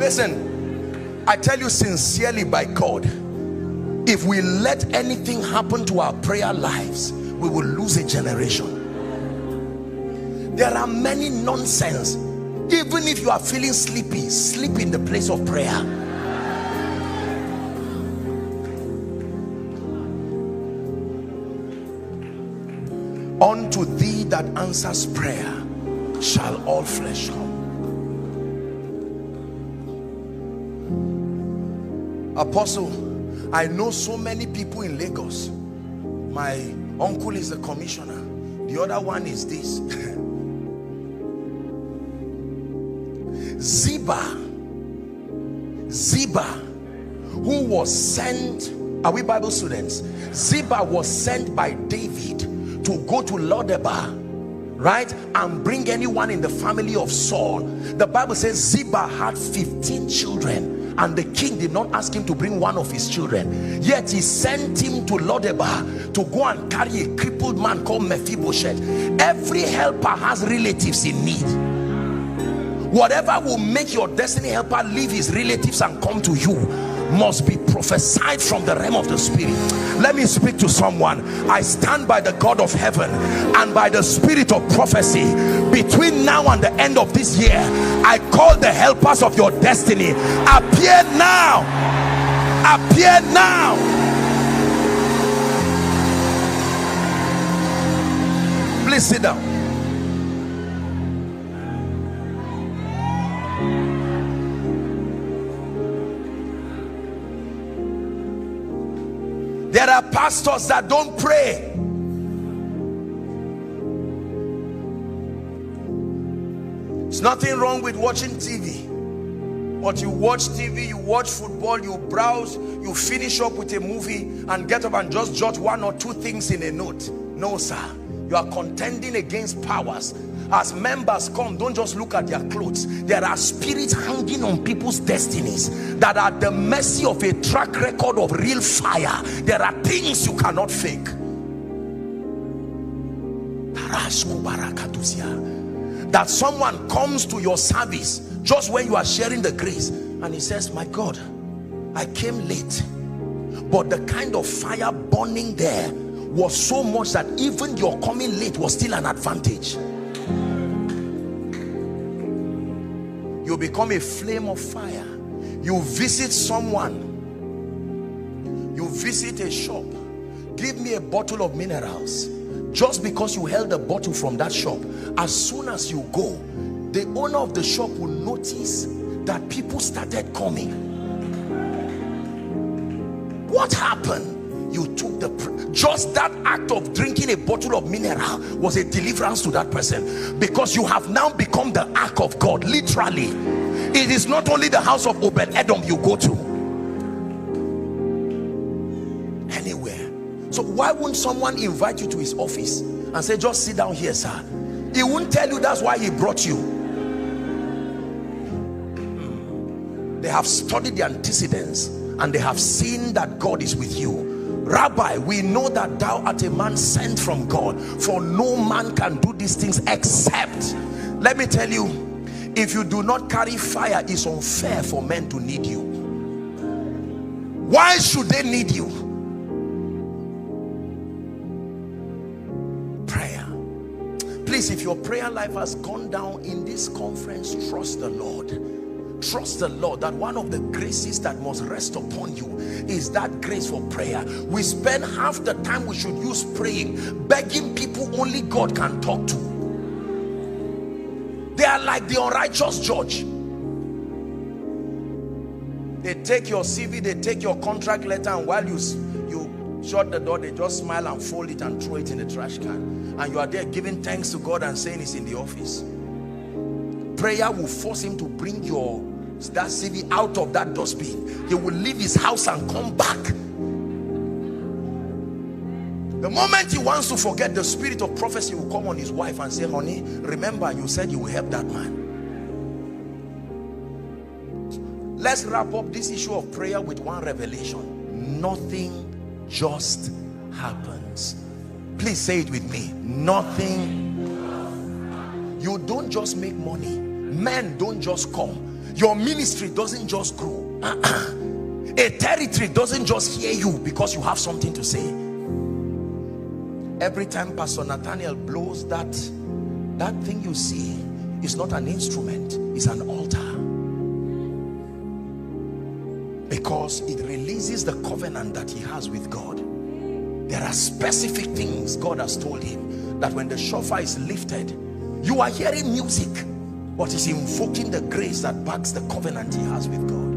Listen, I tell you sincerely by God, if we let anything happen to our prayer lives, we will lose a generation. There are many nonsense. Even if you are feeling sleepy, sleep in the place of prayer. Unto thee that answers prayer shall all flesh come. Apostle, I know so many people in Lagos. My uncle is the commissioner. The other one is this. Ziba, who was sent, are we Bible students? Ziba was sent by David to go to Lodebar, right, and bring anyone in the family of Saul. The Bible says Ziba had 15 children, and the king did not ask him to bring one of his children, yet he sent him to Lodebar to go and carry a crippled man called Mephibosheth. Every helper has relatives in need. Whatever will make your destiny helper leave his relatives and come to you must be prophesied from the realm of the spirit. Let me speak to someone. I stand by the God of heaven and by the spirit of prophecy. Between now and the end of this year, I call the helpers of your destiny. Appear now. Appear now. Please sit down. There are pastors that don't pray. There's nothing wrong with watching TV, but you watch TV, you watch football, you browse, you finish up with a movie and get up and just jot one or two things in a note. No, sir. You are contending against powers. As members come, don't just look at their clothes. There are spirits hanging on people's destinies that are the mercy of a track record of real fire. There are things you cannot fake. That someone comes to your service just when you are sharing the grace and he says, my God, I came late, but the kind of fire burning there was so much that even your coming late was still an advantage. You become a flame of fire. You visit someone, you visit a shop, give me a bottle of minerals. Just because you held the bottle from that shop, as soon as you go, the owner of the shop will notice that people started coming. What happened? You took the, just that act of drinking a bottle of mineral was a deliverance to that person, because you have now become the ark of God. Literally, it is not only the house of Obed-Edom you go to, anywhere. So why wouldn't someone invite you to his office and say, just sit down here, sir? He won't tell you that's why he brought you. They have studied the antecedents and they have seen that God is with you. Rabbi, we know that thou art a man sent from God, for no man can do these things except. Let me tell you, if you do not carry fire, it's unfair for men to need you. Why should they need you? Prayer. Please, if your prayer life has gone down in this conference, trust the Lord. Trust the Lord that one of the graces that must rest upon you is that grace for prayer. We spend half the time we should use praying, begging people only God can talk to. They are like the unrighteous judge. They take your CV, they take your contract letter, and while you shut the door, they just smile and fold it and throw it in the trash can. And you are there giving thanks to God and saying it's in the office. Prayer will force him to bring that CV out of that dustbin. He will leave his house and come back. The moment he wants to forget, the spirit of prophecy will come on his wife and say, honey, remember you said you will help that man. Let's wrap up this issue of prayer with one revelation. Nothing just happens. Please say it with me. Nothing. You don't just make money. Men don't just come. Your ministry doesn't just grow. A territory doesn't just hear you because you have something to say. Every time Pastor Nathaniel blows that thing you see is not an instrument, it's an altar. Because it releases the covenant that he has with God. There are specific things God has told him, that when the shofar is lifted, you are hearing music, but he's invoking the grace that backs the covenant he has with God.